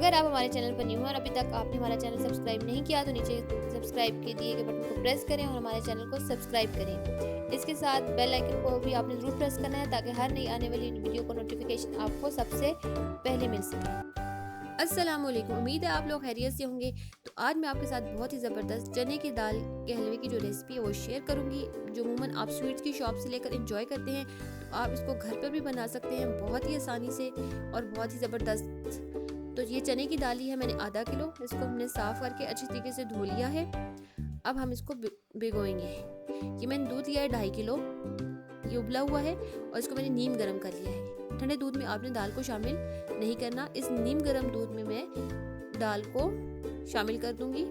अगर आप हमारे चैनल पर न्यू हैं और अभी तक आपने हमारा चैनल सब्सक्राइब नहीं किया तो नीचे सब्सक्राइब के दिए गए बटन को प्रेस करें और हमारे चैनल को सब्सक्राइब करें। इसके साथ बेल आइकन को भी आपने ज़रूर प्रेस करना है ताकि हर नई आने वाली वीडियो को नोटिफिकेशन आपको सबसे पहले मिल सके। अस्सलाम वालेकुम, उम्मीद है आप लोग खैरियत से होंगे। तो आज मैं आपके साथ बहुत ही ज़बरदस्त चने की दाल के हलवे की जो रेसिपी है वो शेयर करूंगी, जो अमूमन आप स्वीट्स की शॉप से लेकर एंजॉय करते हैं। तो आप इसको घर पर भी बना सकते हैं बहुत ही आसानी से और बहुत ही ज़बरदस्त। तो ये चने की दाल ही है, मैंने आधा किलो, इसको हमने साफ़ करके अच्छी तरीके से धो लिया है। अब हम इसको भिगोएंगे। ये मैंने दूध लिया है 2.5 किलो, ये उबला हुआ है और इसको मैंने नीम गर्म कर लिया है। ठंडे दूध में आपने दाल को शामिल नहीं करना, इस नीम गर्म दूध में मैं दाल को शामिल कर दूंगी।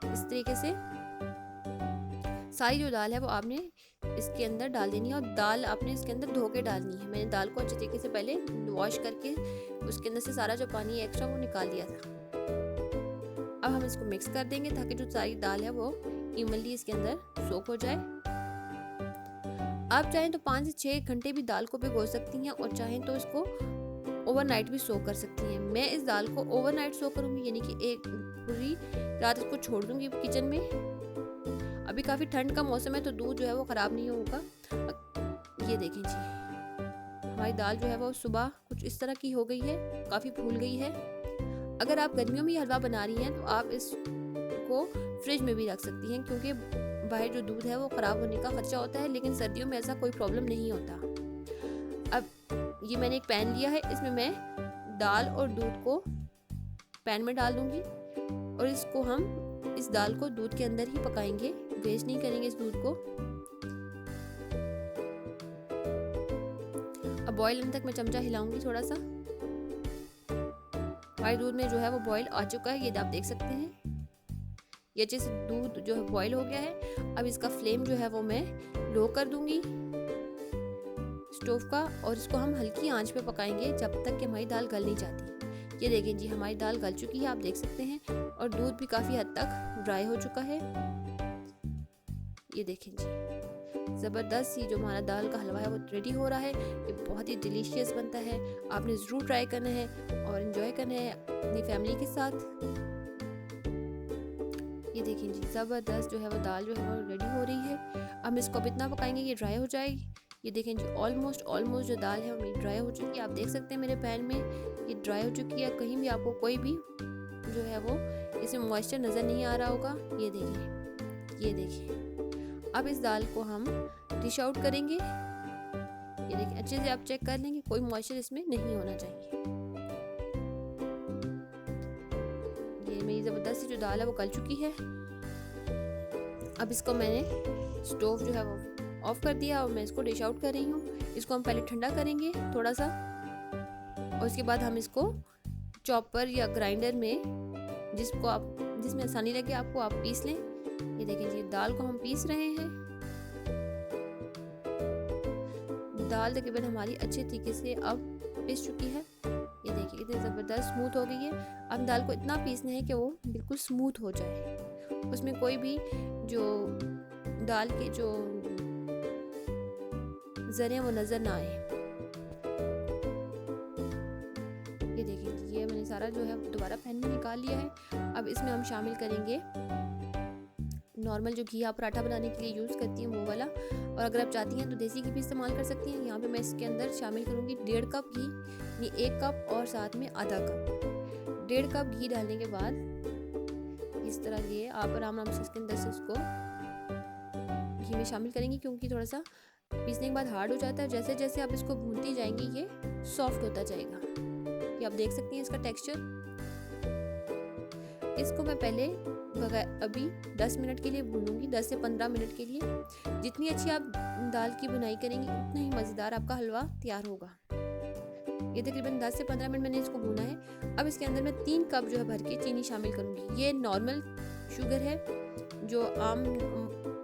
इस तरीके से सारी जो दाल है वो आपने इसके अंदर डाल देनी है और दाल आपने इसके अंदर धो के डालनी है। मैंने दाल को अच्छे तरीके से पहले वॉश करके उसके अंदर से सारा जो पानी एक्स्ट्रा वो निकाल दिया था। अब हम इसको मिक्स कर देंगे ताकि जो सारी दाल है वो इवनली इसके अंदर सोक हो जाए। आप चाहें तो 5 से 6 घंटे भी दाल को भिगो सकती हैं और चाहें तो इसको ओवरनाइट भी सोक कर सकती हैं। मैं इस दाल को ओवरनाइट सोक करूंगी, यानी कि एक पूरी रात इसको छोड़ दूंगी किचन में। अभी काफ़ी ठंड का मौसम है तो दूध जो है वो ख़राब नहीं होगा। ये देखें जी, हमारी दाल जो है वो सुबह कुछ इस तरह की हो गई है, काफ़ी फूल गई है। अगर आप गर्मियों में हलवा बना रही हैं तो आप इसको फ्रिज में भी रख सकती हैं, क्योंकि बाहर जो दूध है वो ख़राब होने का खर्चा होता है, लेकिन सर्दियों में ऐसा कोई प्रॉब्लम नहीं होता। अब ये मैंने एक पैन लिया है, इसमें मैं दाल और दूध को पैन में डाल दूंगी और इसको हम इस दाल को दूध के अंदर ही पकाएंगे, वेस्ट नहीं करेंगे इस दूध को। अब बॉयल होने तक मैं चमचा हिलाऊंगी थोड़ा सा। हमारे दूध में जो है वो बॉयल आ चुका है, ये आप देख सकते हैं। ये अच्छे से दूध जो है बॉयल हो गया है। अब इसका फ्लेम जो है वो मैं लो कर दूंगी स्टोव का और इसको हम हल्की आंच पे पकाएंगे जब तक कि हमारी दाल गल नहीं जाती। ये देखें जी, हमारी दाल गल चुकी है, आप देख सकते हैं, और दूध भी काफ़ी हद तक ड्राई हो चुका है। ये देखें जी, ज़बरदस्त ये जो हमारा दाल का हलवा है वो रेडी हो रहा है। ये बहुत ही डिलीशियस बनता है, आपने ज़रूर ट्राई करना है और इन्जॉय करना है अपनी फैमिली के साथ। ये देखें जी, ज़बरदस्त जो है वो दाल जो है वो रेडी हो रही है। हम इसको अब इतना पकाएंगे कि ड्राई हो जाएगी। ये देखें जी, ऑलमोस्ट जो दाल है वो मेरी ड्राई हो चुकी है। आप देख सकते हैं मेरे पैन में ये ड्राई हो चुकी है, कहीं भी आपको कोई भी जो है वो इसमें मॉइस्चर नज़र नहीं आ रहा होगा। ये देखिए, ये देखिए। अब इस दाल को हम डिश आउट करेंगे। ये देखिए, अच्छे से आप चेक कर लेंगे, कोई मॉइस्चर इसमें नहीं होना चाहिए। ये मेरी ज़बरदस्त जो दाल है वो गल चुकी है। अब इसको मैंने स्टोव जो है वो ऑफ कर दिया और मैं इसको डिश आउट कर रही हूँ। इसको हम पहले ठंडा करेंगे थोड़ा सा और उसके बाद हम इसको चॉपर या ग्राइंडर में, जिसमें आसानी लगे आपको, आप पीस लें। ये देखें जी, दाल को हम पीस रहे हैं। दाल तकरीबन हमारी अच्छे तरीके से अब पीस चुकी है। ये देखिए कितनी ज़बरदस्त स्मूथ हो गई है। अब दाल को इतना पीसना है कि वो बिल्कुल स्मूथ हो जाए, उसमें कोई भी जो दाल के जो ज़रे वो नज़र ना आए। ये देखिए, ये मैंने सारा जो है दोबारा पैन में निकाल लिया है। अब इसमें हम शामिल करेंगे नॉर्मल जो घी आप पराठा बनाने के लिए यूज़ करती हैं वो वाला, और अगर आप चाहती हैं तो देसी घी भी इस्तेमाल कर सकती हैं। यहाँ पे मैं इसके अंदर शामिल करूँगी 1.5 कप घी, यानी 1 कप और साथ में आधा कप। 1.5 कप घी डालने के बाद इस तरह ये आप आराम से इसके अंदर से उसको घी में शामिल करेंगी, क्योंकि थोड़ा सा पीसने के बाद हार्ड हो जाता है। जैसे जैसे आप इसको भूनती जाएंगी ये सॉफ्ट होता जाएगा। ये आप देख सकती हैं इसका टेक्सचर। इसको मैं पहले अभी 10 मिनट के लिए भूनूंगी, 10 से 15 मिनट के लिए। जितनी अच्छी आप दाल की बुनाई करेंगी उतना ही मज़ेदार आपका हलवा तैयार होगा। ये तकरीबन 10 से 15 मिनट मैंने इसको भूना है। अब इसके अंदर मैं 3 कप जो है भर के चीनी शामिल करूँगी। ये नॉर्मल शुगर है जो आम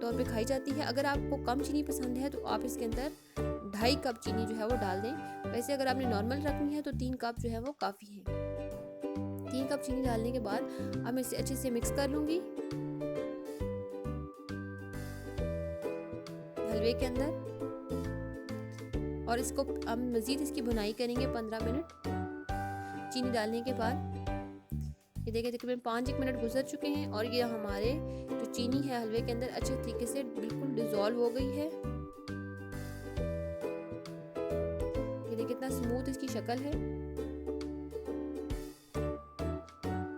तौर पे खाई जाती है। अगर आपको कम चीनी पसंद है तो आप इसके अंदर 2.5 कप चीनी जो है वो डाल दें। वैसे अगर आपने नॉर्मल रखनी है तो 3 कप जो है वो काफ़ी है। 3 कप चीनी डालने के बाद अब मैं इसे अच्छे से मिक्स कर लूँगी हलवे के अंदर, और इसको हम मज़ीद इसकी भुनाई करेंगे 15 मिनट। चीनी डालने के बाद। ये देखिए तकरीबन 5-1 मिनट गुजर चुके हैं और ये हमारे जो चीनी है हलवे के अंदर अच्छे तरीके से बिल्कुल डिज़ोल्व हो गई है। ये देखिए कितना स्मूथ इसकी शक्ल है।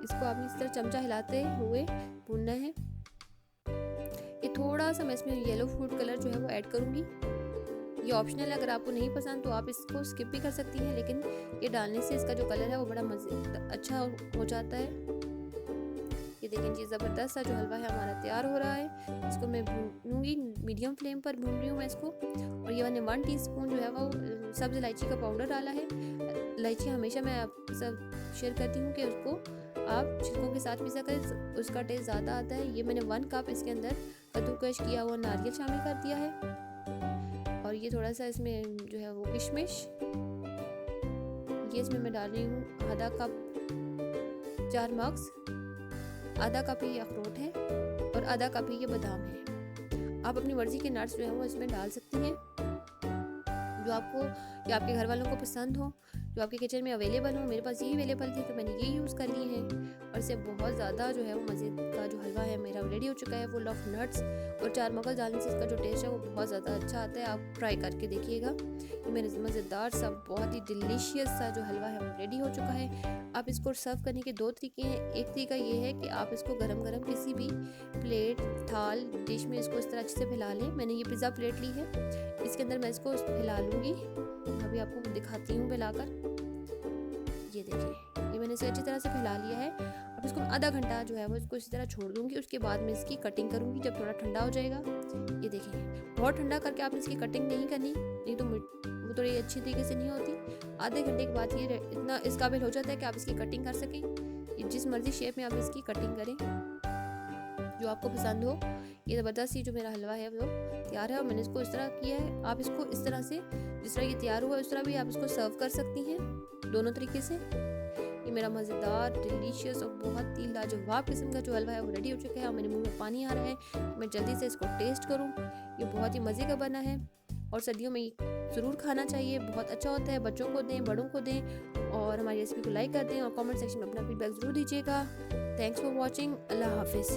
इसको आपने इस तरह चमचा हिलाते हुए भूनना है। ये थोड़ा सा मैं इसमें येलो फूड कलर जो है वो ऐड करूँगी। ये ऑप्शनल है, अगर आपको नहीं पसंद तो आप इसको स्किप भी कर सकती हैं, लेकिन ये डालने से इसका जो कलर है वो बड़ा अच्छा हो जाता है। ये देखें जी ज़बरदस्त सा जो हलवा है हमारा तैयार हो रहा है। इसको मैं भूनूंगी, मीडियम फ्लेम पर भून रही हूँ मैं इसको। और ये मैंने 1 टीस्पून जो है वो सब्ज़ इलायची का पाउडर डाला है। इलायची हमेशा मैं आपके साथ शेयर करती हूँ कि उसको आप छिलकों के साथ पिसा कर, उसका टेस्ट ज़्यादा आता है। ये मैंने 1 कप इसके अंदर कद्दूकश किया हुआ नारियल शामिल कर दिया है। और ये थोड़ा सा इसमें जो है वो किशमिश, ये इसमें मैं डाल रही हूँ आधा कप 4 मग्स, आधा कप ही अखरोट है और आधा कप ही ये बादाम है। आप अपनी मर्ज़ी के नट्स जो है वो इसमें डाल सकती हैं, जो आपको या आपके घर वालों को पसंद हो, जो आपके किचन में अवेलेबल हो। मेरे पास ये अवेलेबल थी तो मैंने ये यूज़ कर ली है और इससे बहुत ज़्यादा जो है वो मज़े का जो हलवा है मेरा रेडी हो चुका है, फुल ऑफ नट्स और 4 मगज़ डालने से इसका जो टेस्ट है वो बहुत ज़्यादा अच्छा आता है। आप ट्राई करके देखिएगा। ये मेरे मज़ेदार सा बहुत ही डिलीशियस सा जो हलवा है वो रेडी हो चुका है। आप इसको सर्व करने के 2 तरीके हैं। एक तरीका ये है कि आप इसको गरम गरम किसी भी प्लेट, थाल, डिश में इसको इस तरह अच्छे से फैला लें। मैंने ये पिज़्ज़ा प्लेट ली है, इसके अंदर मैं इसको फैला लूँगी। अभी आपको दिखाती हूँ फैलाकर। ये देखिए ये मैंने इसे अच्छी तरह से फैला लिया है। अब इसको आधा घंटा जो है वो इसको इसी तरह छोड़ दूँगी। उसके बाद मैं इसकी कटिंग करूँगी जब थोड़ा ठंडा हो जाएगा। ये देखिए बहुत ठंडा करके आपने इसकी कटिंग नहीं करनी, नहीं तो वो थोड़ी अच्छी तरीके से नहीं होती। आधे घंटे के बाद ये इतना इस काबिल हो जाता है कि आप इसकी कटिंग कर सकें। जिस मर्जी शेप में आप इसकी कटिंग करें जो आपको पसंद हो। ये ज़बरदस्त ही जो मेरा हलवा है वो तैयार है और मैंने इसको इस तरह किया है। आप इसको इस तरह से जिस तरह ये तैयार हुआ उस तरह भी आप इसको सर्व कर सकती हैं, दोनों तरीके से। ये मेरा मज़ेदार, डिलीशियस और बहुत ही लाजवाब किस्म का जो हलवा है वो रेडी हो चुका है और मेरे मुंह में पानी आ रहा है। मैं जल्दी से इसको टेस्ट करूं। ये बहुत ही मज़े का बना है और सर्दियों में ज़रूर खाना चाहिए, बहुत अच्छा होता है। बच्चों को दें, बड़ों को दें और हमारी रेसिपी को लाइक कर दें और कमेंट सेक्शन में अपना फीडबैक ज़रूर दीजिएगा। Thanks for watching. अल्लाह हाफिज़।